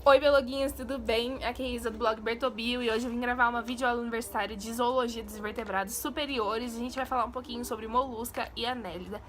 Oi, biologuinhas, tudo bem? Aqui é a Isa do blog Bertobio e hoje eu vim gravar uma videoaula universitária de Zoologia dos Invertebrados Superiores e a gente vai falar um pouquinho sobre molusca e anélida.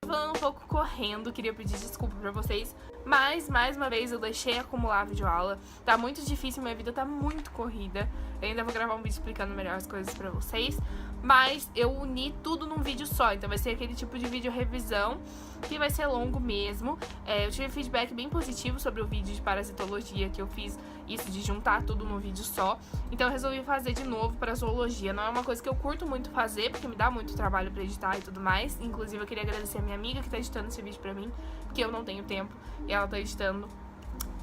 Falando um pouco correndo, queria pedir desculpa pra vocês, mas mais uma vez eu deixei acumular a videoaula. Tá muito difícil, minha vida tá muito corrida. Eu ainda vou gravar um vídeo explicando melhor as coisas pra vocês, mas eu uni tudo num vídeo só, então vai ser aquele tipo de vídeo revisão que vai ser longo mesmo. Eu tive feedback bem positivo sobre o vídeo de parasitologia, que eu fiz isso de juntar tudo num vídeo só, então eu resolvi fazer de novo para zoologia. Não é uma coisa que eu curto muito fazer, porque me dá muito trabalho pra editar e tudo mais. Inclusive eu queria agradecer a minha amiga que tá editando esse vídeo pra mim, porque eu não tenho tempo e ela tá editando.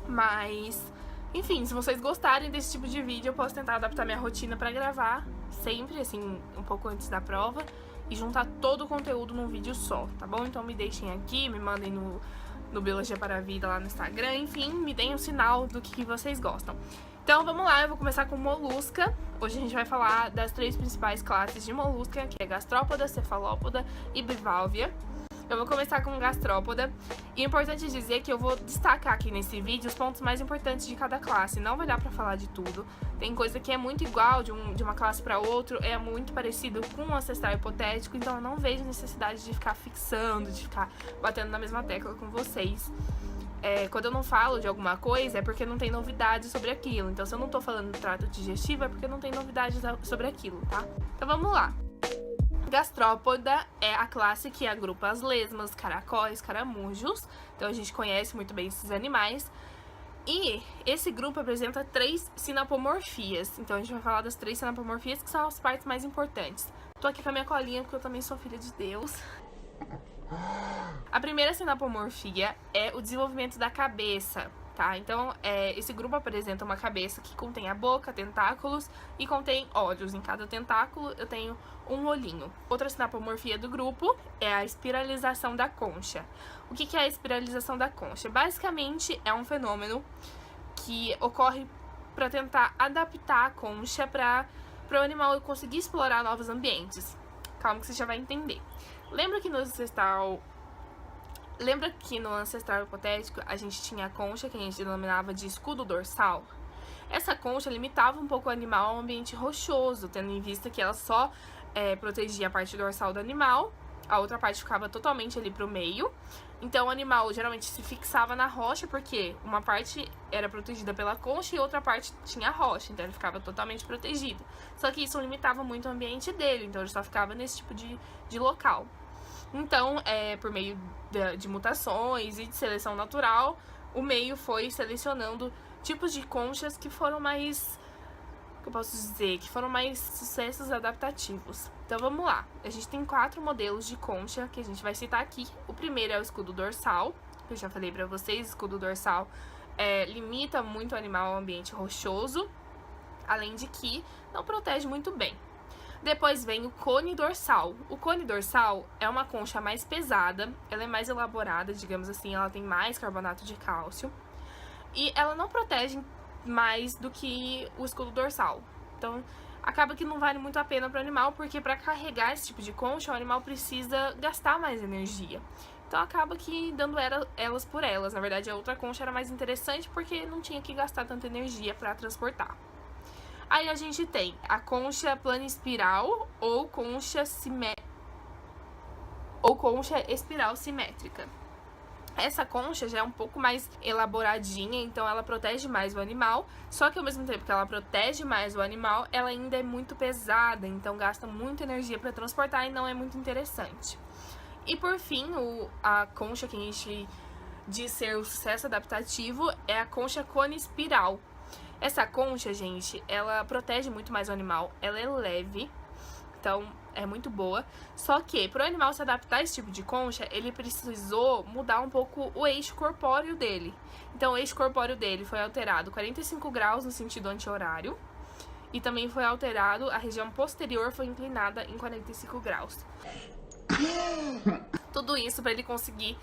Mas, enfim, se vocês gostarem desse tipo de vídeo, eu posso tentar adaptar minha rotina pra gravar sempre, assim, um pouco antes da prova e juntar todo o conteúdo num vídeo só, tá bom? Então me deixem aqui, me mandem no Biologia para a Vida lá no Instagram, enfim, me deem um sinal do que vocês gostam. Então vamos lá, eu vou começar com molusca. Hoje a gente vai falar das três principais classes de molusca, que é gastrópoda, cefalópoda e bivalvia. Eu vou começar com gastrópoda, e é importante dizer que eu vou destacar aqui nesse vídeo os pontos mais importantes de cada classe. Não vai dar pra falar de tudo, tem coisa que é muito igual de uma classe pra outra, é muito parecido com um ancestral hipotético, então eu não vejo necessidade de ficar fixando, de ficar batendo na mesma tecla com vocês. Quando eu não falo de alguma coisa, é porque não tem novidades sobre aquilo. Então se eu não tô falando do trato digestivo, é porque não tem novidades sobre aquilo, tá? Então vamos lá. Gastrópoda é a classe que agrupa as lesmas, caracóis, caramujos. Então a gente conhece muito bem esses animais. E esse grupo apresenta 3 sinapomorfias. Então a gente vai falar das 3 sinapomorfias, que são as partes mais importantes. Tô aqui com a minha colinha porque eu também sou filha de Deus. A primeira sinapomorfia é o desenvolvimento da cabeça, tá? Então, esse grupo apresenta uma cabeça que contém a boca, tentáculos e contém olhos. Em cada tentáculo eu tenho um olhinho. Outra sinapomorfia do grupo é a espiralização da concha. O que é a espiralização da concha? Basicamente, é um fenômeno que ocorre para tentar adaptar a concha para o animal conseguir explorar novos ambientes. Calma que você já vai entender. Lembra que no ancestral hipotético a gente tinha a concha que a gente denominava de escudo dorsal? Essa concha limitava um pouco o animal a um ambiente rochoso, tendo em vista que ela só protegia a parte dorsal do animal, a outra parte ficava totalmente ali pro meio. Então o animal geralmente se fixava na rocha, porque uma parte era protegida pela concha e outra parte tinha a rocha, então ele ficava totalmente protegido. Só que isso limitava muito o ambiente dele, então ele só ficava nesse tipo de local. Então, por meio de mutações e de seleção natural, o meio foi selecionando tipos de conchas que foram mais, que eu posso dizer, que foram mais sucessos adaptativos. Então vamos lá, a gente tem 4 modelos de concha que a gente vai citar aqui. O primeiro é o escudo dorsal, que eu já falei pra vocês, escudo dorsal limita muito o animal ao ambiente rochoso, além de que não protege muito bem. Depois vem o cone dorsal. O cone dorsal é uma concha mais pesada, ela é mais elaborada, digamos assim, ela tem mais carbonato de cálcio. E ela não protege mais do que o escudo dorsal. Então, acaba que não vale muito a pena para o animal, porque para carregar esse tipo de concha, o animal precisa gastar mais energia. Então, acaba que dando elas por elas. Na verdade, a outra concha era mais interessante porque não tinha que gastar tanta energia para transportar. Aí a gente tem a concha planespiral ou concha espiral simétrica. Essa concha já é um pouco mais elaboradinha, então ela protege mais o animal, só que ao mesmo tempo que ela protege mais o animal, ela ainda é muito pesada, então gasta muita energia para transportar e não é muito interessante. E por fim, a concha que a gente diz ser o sucesso adaptativo é a concha cone espiral. Essa concha, gente, ela protege muito mais o animal, ela é leve, então é muito boa. Só que, para o animal se adaptar a esse tipo de concha, ele precisou mudar um pouco o eixo corpóreo dele. Então, o eixo corpóreo dele foi alterado 45 graus no sentido anti-horário. E também foi alterado, a região posterior foi inclinada em 45 graus. Tudo isso para ele conseguir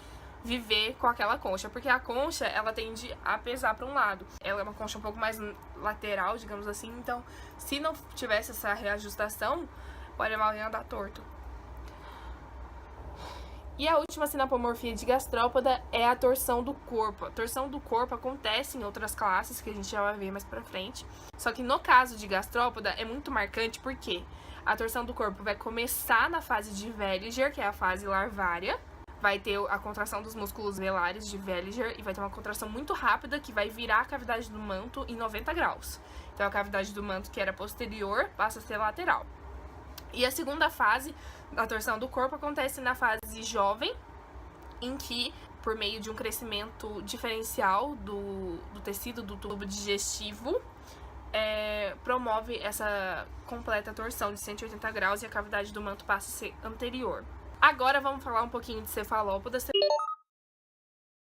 viver com aquela concha, porque a concha, ela tende a pesar para um lado. Ela é uma concha um pouco mais lateral, digamos assim, então se não tivesse essa reajustação, o animal ia andar torto. E a última sinapomorfia de gastrópoda é a torção do corpo. A torção do corpo acontece em outras classes, que a gente já vai ver mais pra frente. Só que no caso de gastrópoda é muito marcante porque a torção do corpo vai começar na fase de Welliger, que é a fase larvária. Vai ter a contração dos músculos velares de Welliger e vai ter uma contração muito rápida que vai virar a cavidade do manto em 90 graus. Então a cavidade do manto que era posterior passa a ser lateral. E a segunda fase da torção do corpo acontece na fase jovem, em que, por meio de um crescimento diferencial do tecido do tubo digestivo, promove essa completa torção de 180 graus e a cavidade do manto passa a ser anterior. Agora vamos falar um pouquinho de cefalópoda.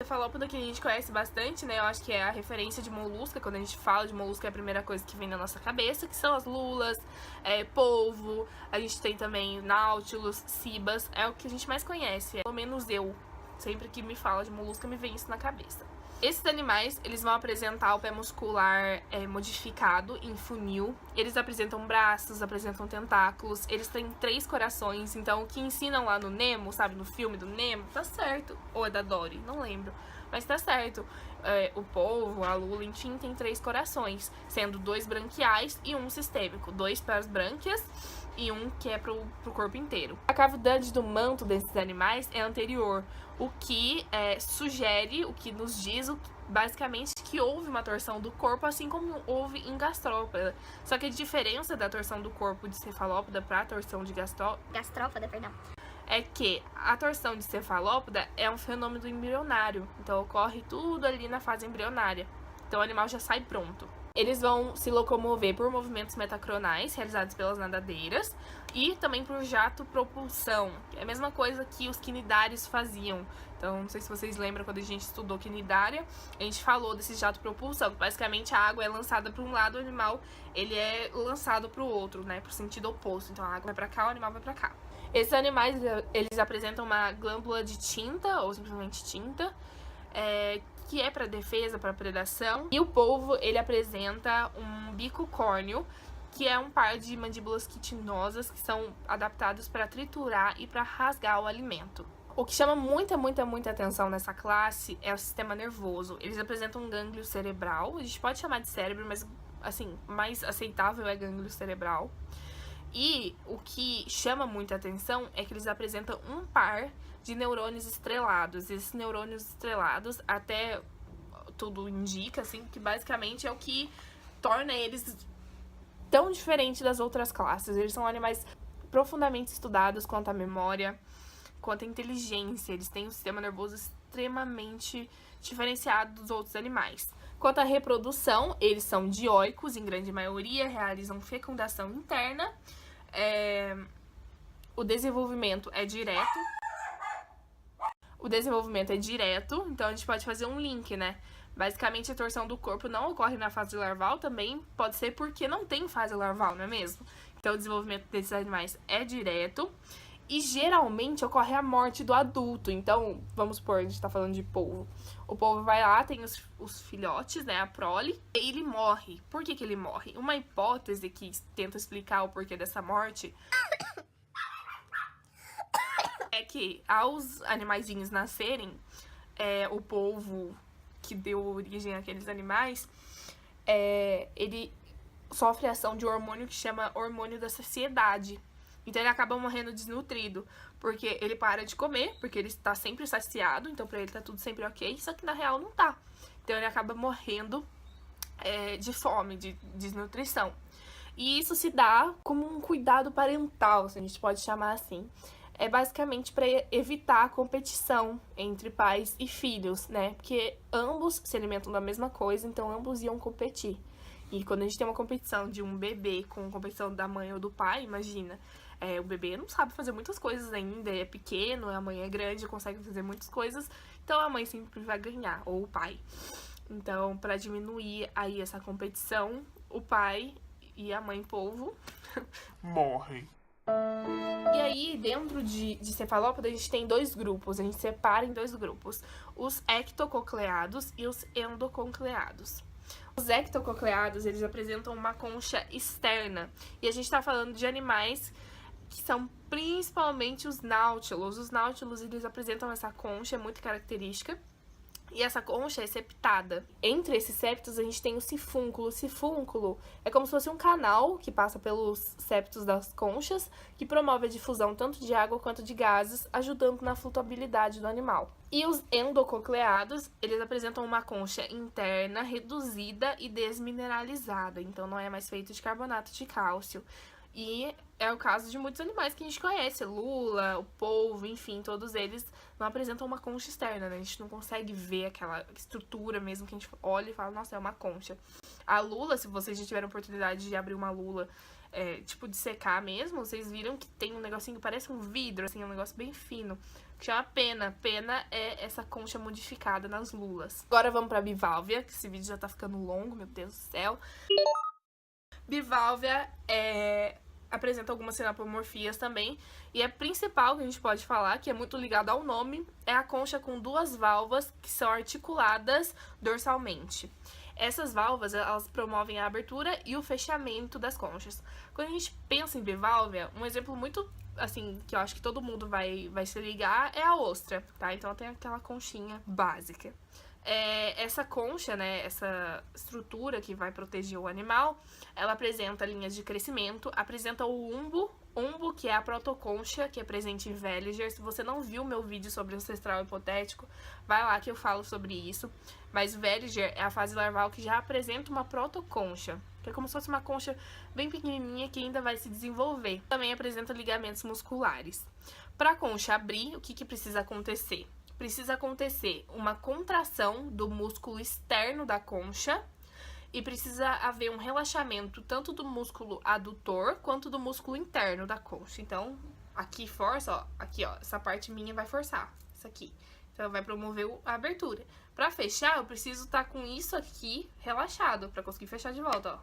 Cefalópoda que a gente conhece bastante, né? Eu acho que é a referência de molusca. Quando a gente fala de molusca é a primeira coisa que vem na nossa cabeça, que são as lulas, polvo. A gente tem também náutilos, cibas. É o que a gente mais conhece, pelo menos eu. Sempre que me fala de molusca me vem isso na cabeça. Esses animais, eles vão apresentar o pé muscular modificado em funil. Eles apresentam braços, apresentam tentáculos. Eles têm 3 corações. Então, o que ensinam lá no Nemo, sabe? No filme do Nemo, tá certo. Ou é da Dory, não lembro. Mas tá certo. O polvo, a lula, enfim, tem 3 corações. Sendo 2 branquiais e 1 sistêmico. 2 para as brânquias e 1 que é pro corpo inteiro. A cavidade do manto desses animais é anterior, o que sugere, o que nos diz, basicamente, que houve uma torção do corpo, assim como houve em gastrópoda. Só que a diferença da torção do corpo de cefalópoda para a torção de gastrópoda, é que a torção de cefalópoda é um fenômeno embrionário. Então, ocorre tudo ali na fase embrionária. Então, o animal já sai pronto. Eles vão se locomover por movimentos metacronais realizados pelas nadadeiras e também por jato-propulsão, que é a mesma coisa que os quinidários faziam. Então, não sei se vocês lembram quando a gente estudou quinidária, a gente falou desse jato-propulsão, que basicamente a água é lançada para um lado, o animal ele é lançado para o outro, né, para o sentido oposto. Então, a água vai para cá, o animal vai para cá. Esses animais, eles apresentam uma glândula de tinta, ou simplesmente tinta, que é para defesa, para predação. E o polvo, ele apresenta um bico córneo, que é um par de mandíbulas quitinosas que são adaptados para triturar e para rasgar o alimento. O que chama muita atenção nessa classe é o sistema nervoso. Eles apresentam um gânglio cerebral, a gente pode chamar de cérebro, mas assim, mais aceitável é gânglio cerebral. E o que chama muita atenção é que eles apresentam um par de neurônios estrelados. Esses neurônios estrelados, até tudo indica, assim, que basicamente é o que torna eles tão diferentes das outras classes. Eles são animais profundamente estudados quanto à memória, quanto à inteligência. Eles têm um sistema nervoso extremamente diferenciado dos outros animais. Quanto à reprodução, eles são dioicos, em grande maioria, realizam fecundação interna. O desenvolvimento é direto. Então a gente pode fazer um link, né? Basicamente, a torção do corpo não ocorre na fase larval, também pode ser porque não tem fase larval, não é mesmo? Então, o desenvolvimento desses animais é direto e geralmente ocorre a morte do adulto. Então, vamos supor, a gente tá falando de polvo. O polvo vai lá, tem os filhotes, né, a prole, e ele morre. Por que ele morre? Uma hipótese que tenta explicar o porquê dessa morte é que, aos animaizinhos nascerem, o polvo que deu origem àqueles animais, ele sofre a ação de um hormônio que chama hormônio da saciedade. Então ele acaba morrendo desnutrido, porque ele para de comer, porque ele está sempre saciado, então pra ele tá tudo sempre ok, só que na real não tá. Então ele acaba morrendo de fome, de desnutrição. E isso se dá como um cuidado parental, se a gente pode chamar assim. É basicamente para evitar a competição entre pais e filhos, né? Porque ambos se alimentam da mesma coisa, então ambos iam competir. E quando a gente tem uma competição de um bebê com competição da mãe ou do pai, imagina, o bebê não sabe fazer muitas coisas ainda, é pequeno, a mãe é grande, consegue fazer muitas coisas, então a mãe sempre vai ganhar, ou o pai. Então, para diminuir aí essa competição, o pai e a mãe polvo morrem. E aí, dentro de cefalópoda, a gente tem dois grupos, a gente separa em dois grupos, os ectococleados e os endococleados. Os ectococleados, eles apresentam uma concha externa, e a gente tá falando de animais que são principalmente os náutilos. Os náutilos, eles apresentam essa concha muito característica, e essa concha é septada. Entre esses septos, a gente tem o sifúnculo. O sifúnculo é como se fosse um canal que passa pelos septos das conchas, que promove a difusão tanto de água quanto de gases, ajudando na flutuabilidade do animal. E os endococleados, eles apresentam uma concha interna, reduzida e desmineralizada. Então, não é mais feito de carbonato de cálcio. E é o caso de muitos animais que a gente conhece, lula, o polvo, enfim, todos eles não apresentam uma concha externa, né? A gente não consegue ver aquela estrutura mesmo que a gente olha e fala, nossa, é uma concha. A lula, se vocês já tiveram oportunidade de abrir uma lula, tipo de secar mesmo, vocês viram que tem um negocinho que parece um vidro, assim, um negócio bem fino, que chama pena. Pena é essa concha modificada nas lulas. Agora vamos pra biválvia, que esse vídeo já tá ficando longo, meu Deus do céu. Biválvia apresenta algumas sinapomorfias também, e a principal que a gente pode falar, que é muito ligada ao nome, é a concha com duas valvas que são articuladas dorsalmente. Essas valvas, elas promovem a abertura e o fechamento das conchas. Quando a gente pensa em biválvia, um exemplo muito, assim, que eu acho que todo mundo vai se ligar é a ostra, tá? Então ela tem aquela conchinha básica. Essa concha, né, essa estrutura que vai proteger o animal, ela apresenta linhas de crescimento, apresenta o umbo, que é a protoconcha, que é presente em Welliger. Se você não viu meu vídeo sobre ancestral hipotético, vai lá que eu falo sobre isso. Mas Welliger é a fase larval que já apresenta uma protoconcha, que é como se fosse uma concha bem pequenininha que ainda vai se desenvolver. Também apresenta ligamentos musculares. Para a concha abrir, o que precisa acontecer? Precisa acontecer uma contração do músculo externo da concha e precisa haver um relaxamento tanto do músculo adutor quanto do músculo interno da concha. Então, aqui força, ó, aqui, ó, essa parte minha vai forçar, isso aqui. Então, vai promover a abertura. Para fechar, eu preciso estar com isso aqui relaxado para conseguir fechar de volta, ó.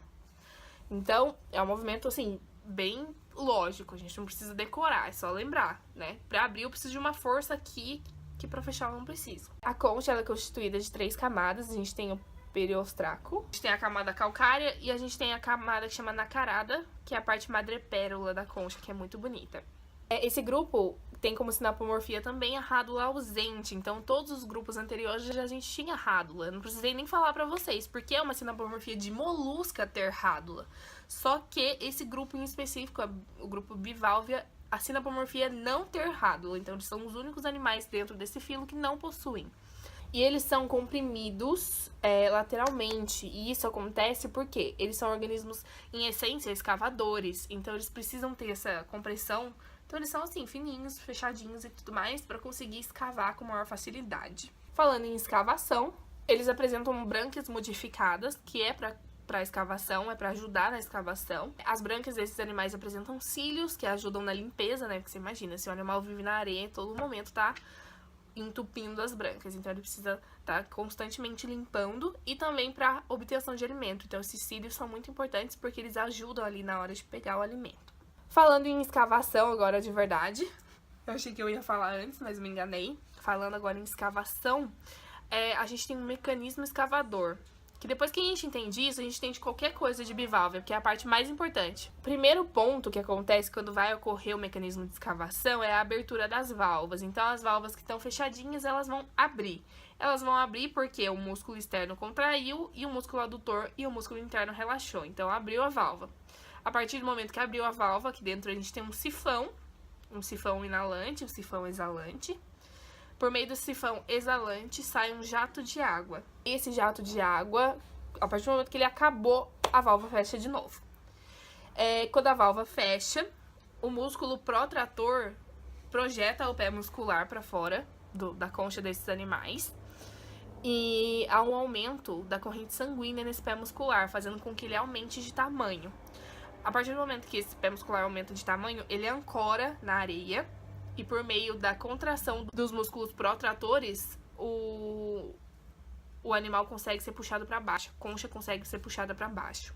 Então, é um movimento, assim, bem lógico, a gente não precisa decorar, é só lembrar, né? Para abrir, eu preciso de uma força aqui, que para fechar eu não preciso. A concha ela é constituída de 3 camadas. A gente tem o periostraco, a gente tem a camada calcária e a gente tem a camada que chama nacarada, que é a parte madrepérola da concha, que é muito bonita. Esse grupo tem como sinapomorfia também a rádula ausente. Então, todos os grupos anteriores a gente tinha rádula. Não precisei nem falar pra vocês, porque é uma sinapomorfia de molusca ter rádula. Só que esse grupo em específico, o grupo biválvia, a sinapomorfia é não ter rádula. Então, eles são os únicos animais dentro desse filo que não possuem. E eles são comprimidos lateralmente. E isso acontece porque eles são organismos, em essência, escavadores. Então, eles precisam ter essa compressão. Então, eles são assim, fininhos, fechadinhos e tudo mais, para conseguir escavar com maior facilidade. Falando em escavação, eles apresentam brânquias modificadas, que é para escavação, é para ajudar na escavação. As brânquias desses animais apresentam cílios, que ajudam na limpeza, né? Porque você imagina, se o animal vive na areia, todo momento tá entupindo as brânquias, então ele precisa estar constantemente limpando, e também para obtenção de alimento. Então esses cílios são muito importantes porque eles ajudam ali na hora de pegar o alimento. Falando em escavação agora de verdade, eu achei que eu ia falar antes, mas me enganei. Falando agora em escavação, a gente tem um mecanismo escavador, que depois que a gente entende isso, a gente entende qualquer coisa de biválvia, que é a parte mais importante. O primeiro ponto que acontece quando vai ocorrer o mecanismo de escavação é a abertura das válvulas. Então, as válvulas que estão fechadinhas, elas vão abrir. Elas vão abrir porque o músculo externo contraiu e o músculo adutor e o músculo interno relaxou. Então, abriu a válvula. A partir do momento que abriu a válvula, aqui dentro a gente tem um sifão inalante, um sifão exalante. Por meio do sifão exalante sai um jato de água. Esse jato de água, a partir do momento que ele acabou, a válvula fecha de novo. Quando a válvula fecha, o músculo protrator projeta o pé muscular para fora da concha desses animais. E há um aumento da corrente sanguínea nesse pé muscular, fazendo com que ele aumente de tamanho. A partir do momento que esse pé muscular aumenta de tamanho, ele ancora na areia. E por meio da contração dos músculos protratores, o animal consegue ser puxado para baixo, a concha consegue ser puxada para baixo.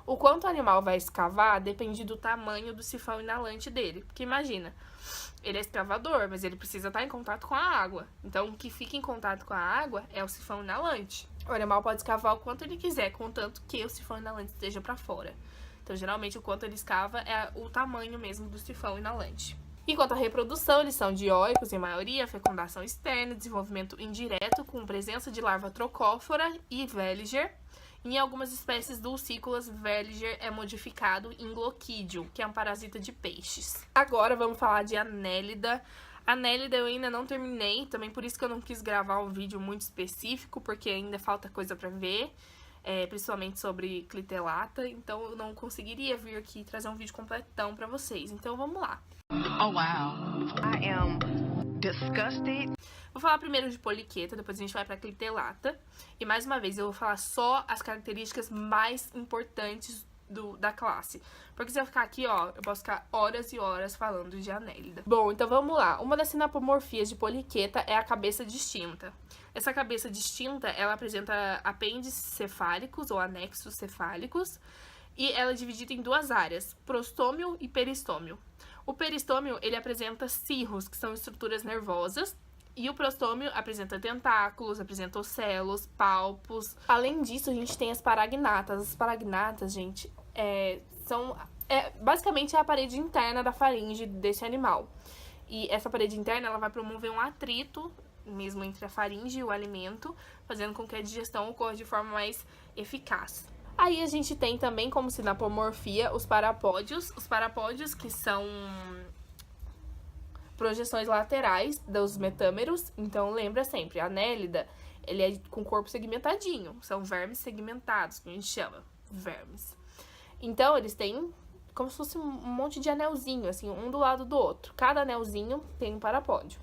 O quanto o animal vai escavar depende do tamanho do sifão inalante dele. Porque imagina, ele é escavador, mas ele precisa estar em contato com a água. Então, o que fica em contato com a água é o sifão inalante. O animal pode escavar o quanto ele quiser, contanto que o sifão inalante esteja para fora. Então, geralmente, o quanto ele escava é o tamanho mesmo do sifão inalante. E quanto à reprodução, eles são dioicos em maioria, fecundação externa, desenvolvimento indireto com presença de larva trocófora e Veliger. Em algumas espécies dulcícolas, Veliger é modificado em Glochidium, que é um parasita de peixes. Agora vamos falar de Annelida. Annelida eu ainda não terminei, também por isso que eu não quis gravar um vídeo muito específico, porque ainda falta coisa pra ver. Principalmente sobre clitelata, então eu não conseguiria vir aqui trazer um vídeo completão pra vocês. Então vamos lá. Oh, wow. I am disgusted. Vou falar primeiro de poliqueta, depois a gente vai pra clitelata. E mais uma vez, eu vou falar só as características mais importantes da classe. Porque se eu ficar aqui, ó, eu posso ficar horas e horas falando de Annelida. Bom, então vamos lá. Uma das sinapomorfias de poliqueta é a cabeça distinta. Essa cabeça distinta, ela apresenta apêndices cefálicos ou anexos cefálicos. E ela é dividida em duas áreas, prostômio e peristômio. O peristômio, ele apresenta cirros, que são estruturas nervosas. E o prostômio apresenta tentáculos, apresenta ocelos, palpos. Além disso, a gente tem as paragnatas. As paragnatas, gente, basicamente é a parede interna da faringe desse animal. E essa parede interna, ela vai promover um atrito mesmo entre a faringe e o alimento, fazendo com que a digestão ocorra de forma mais eficaz. Aí a gente tem também como sinapomorfia os parapódios. Os parapódios que são projeções laterais dos metâmeros. Então lembra sempre, a Annelida, ele é com corpo segmentadinho. São vermes segmentados, que a gente chama vermes. Então eles têm como se fosse um monte de anelzinho, assim, um do lado do outro. Cada anelzinho tem um parapódio.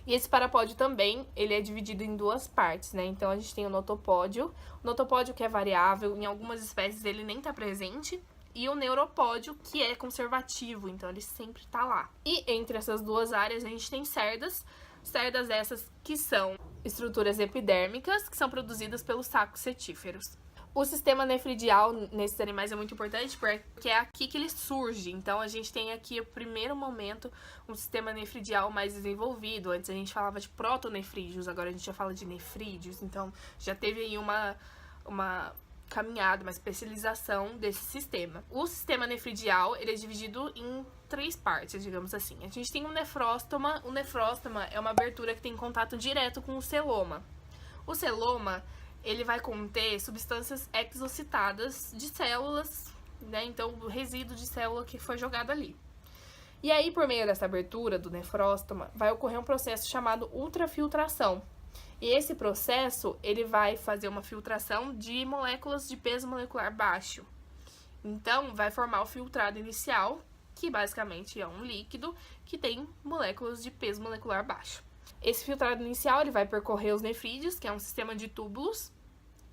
E esse parapódio também, ele é dividido em duas partes, né? Então, a gente tem o notopódio. O notopódio que é variável, em algumas espécies ele nem tá presente. E o neuropódio, que é conservativo, então ele sempre tá lá. E entre essas duas áreas, a gente tem cerdas. Cerdas essas que são estruturas epidérmicas, que são produzidas pelos sacos setíferos. O sistema nefridial nesses animais é muito importante porque é aqui que ele surge. Então, a gente tem aqui, o primeiro momento, um sistema nefridial mais desenvolvido. Antes a gente falava de protonefrídeos, agora a gente já fala de nefrídeos. Então, já teve aí uma caminhada, uma especialização desse sistema. O sistema nefridial, ele é dividido em três partes, digamos assim. A gente tem o nefróstoma. O nefróstoma é uma abertura que tem contato direto com o celoma. O celoma, ele vai conter substâncias exocitadas de células, né? Então, o resíduo de célula que foi jogado ali. E aí, por meio dessa abertura do nefróstoma, vai ocorrer um processo chamado ultrafiltração. E esse processo, ele vai fazer uma filtração de moléculas de peso molecular baixo. Então, vai formar o filtrado inicial, que basicamente é um líquido que tem moléculas de peso molecular baixo. Esse filtrado inicial, ele vai percorrer os nefrídeos, que é um sistema de túbulos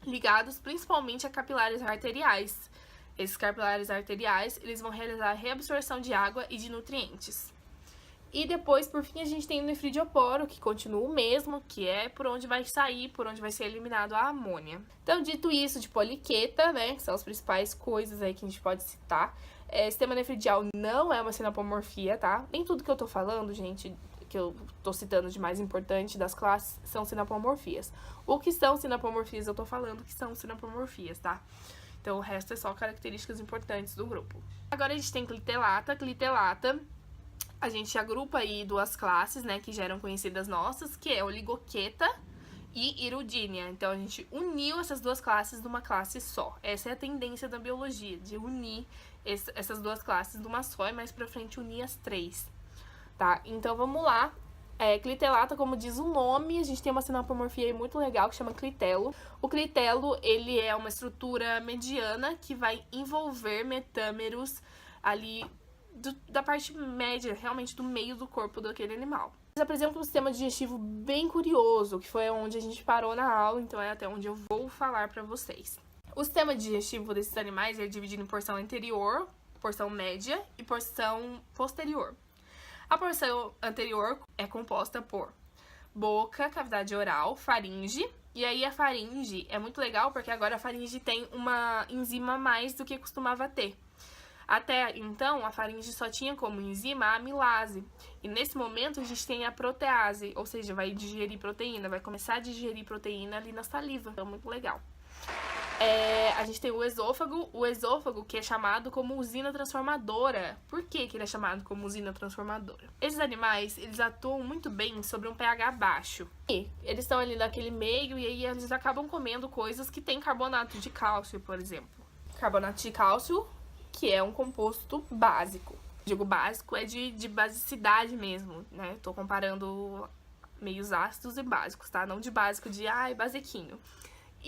ligados principalmente a capilares arteriais. Esses capilares arteriais, eles vão realizar a reabsorção de água e de nutrientes. E depois, por fim, a gente tem o nefridioporo, que continua o mesmo, que é por onde vai sair, por onde vai ser eliminado a amônia. Então, dito isso de poliqueta, né, que são as principais coisas aí que a gente pode citar, sistema nefridial não é uma sinapomorfia, tá? Nem tudo que eu tô falando, gente, que eu tô citando de mais importante das classes, são sinapomorfias. O que são sinapomorfias, eu tô falando que são sinapomorfias, tá? Então, o resto é só características importantes do grupo. Agora, a gente tem clitelata. Clitelata, a gente agrupa aí duas classes, né, que já eram conhecidas nossas, que é Oligoqueta e Hirudínea. Então, a gente uniu essas duas classes numa classe só. Essa é a tendência da biologia, de unir essas duas classes numa só e mais pra frente unir as três. Tá, então vamos lá. Clitelata, como diz o nome, a gente tem uma sinapomorfia aí muito legal que chama clitelo. O clitelo, ele é uma estrutura mediana que vai envolver metâmeros ali da parte média, realmente do meio do corpo daquele animal. Eles apresentam um sistema digestivo bem curioso, que foi onde a gente parou na aula, então é até onde eu vou falar pra vocês. O sistema digestivo desses animais é dividido em porção anterior, porção média e porção posterior. A porção anterior é composta por boca, cavidade oral, faringe. E aí a faringe é muito legal porque agora a faringe tem uma enzima a mais do que costumava ter. Até então, a faringe só tinha como enzima a amilase. E nesse momento a gente tem a protease, ou seja, vai digerir proteína, vai começar a digerir proteína ali na saliva. Então, muito legal. A gente tem o esôfago que é chamado como usina transformadora. Por que ele é chamado como usina transformadora? Esses animais, eles atuam muito bem sobre um pH baixo. E eles estão ali naquele meio e aí eles acabam comendo coisas que tem carbonato de cálcio, por exemplo. Carbonato de cálcio, que é um composto básico. Digo básico, é de basicidade mesmo, né? Tô comparando meios ácidos e básicos, tá? Não de básico de, basiquinho.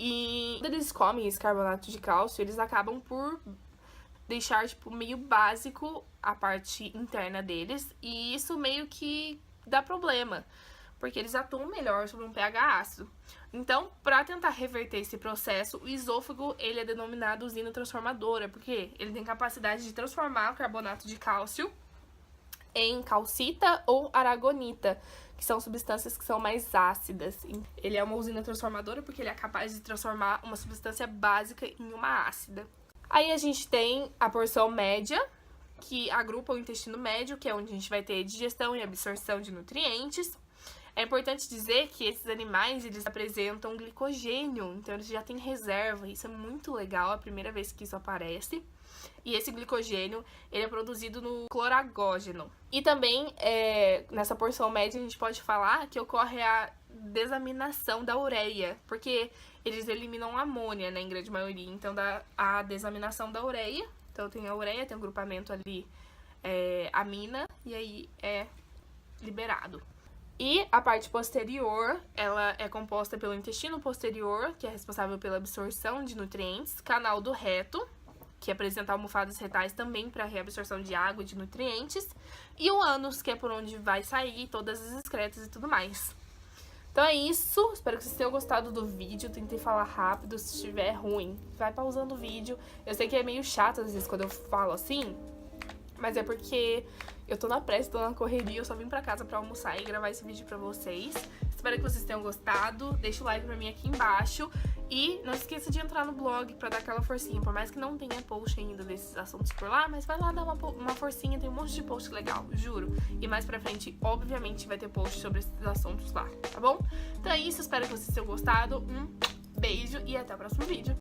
E quando eles comem esse carbonato de cálcio, eles acabam por deixar, tipo, meio básico a parte interna deles. E isso meio que dá problema, porque eles atuam melhor sobre um pH ácido. Então, para tentar reverter esse processo, o esôfago, ele é denominado usina transformadora, porque ele tem capacidade de transformar o carbonato de cálcio em calcita ou aragonita, que são substâncias que são mais ácidas. Ele é uma usina transformadora porque ele é capaz de transformar uma substância básica em uma ácida. Aí a gente tem a porção média, que agrupa o intestino médio, que é onde a gente vai ter digestão e absorção de nutrientes. É importante dizer que esses animais, eles apresentam glicogênio, então eles já têm reserva, isso é muito legal, é a primeira vez que isso aparece. E esse glicogênio, ele é produzido no cloragógeno. E também, nessa porção média, a gente pode falar que ocorre a desaminação da ureia, porque eles eliminam amônia, né, em grande maioria, então dá a desaminação da ureia. Então tem a ureia, tem um grupamento ali, amina, e aí é liberado. E a parte posterior, ela é composta pelo intestino posterior, que é responsável pela absorção de nutrientes, canal do reto, que apresenta almofadas retais também para reabsorção de água e de nutrientes, e o ânus, que é por onde vai sair todas as excretas e tudo mais. Então é isso, espero que vocês tenham gostado do vídeo, tentei falar rápido, se estiver ruim, vai pausando o vídeo. Eu sei que é meio chato às vezes quando eu falo assim, mas é porque eu tô na pressa, tô na correria, eu só vim pra casa pra almoçar e gravar esse vídeo pra vocês. Espero que vocês tenham gostado, deixa o like pra mim aqui embaixo e não esqueça de entrar no blog pra dar aquela forcinha, por mais que não tenha post ainda desses assuntos por lá, mas vai lá dar uma forcinha, tem um monte de post legal, juro. E mais pra frente, obviamente, vai ter post sobre esses assuntos lá, tá bom? Então é isso, espero que vocês tenham gostado, um beijo e até o próximo vídeo.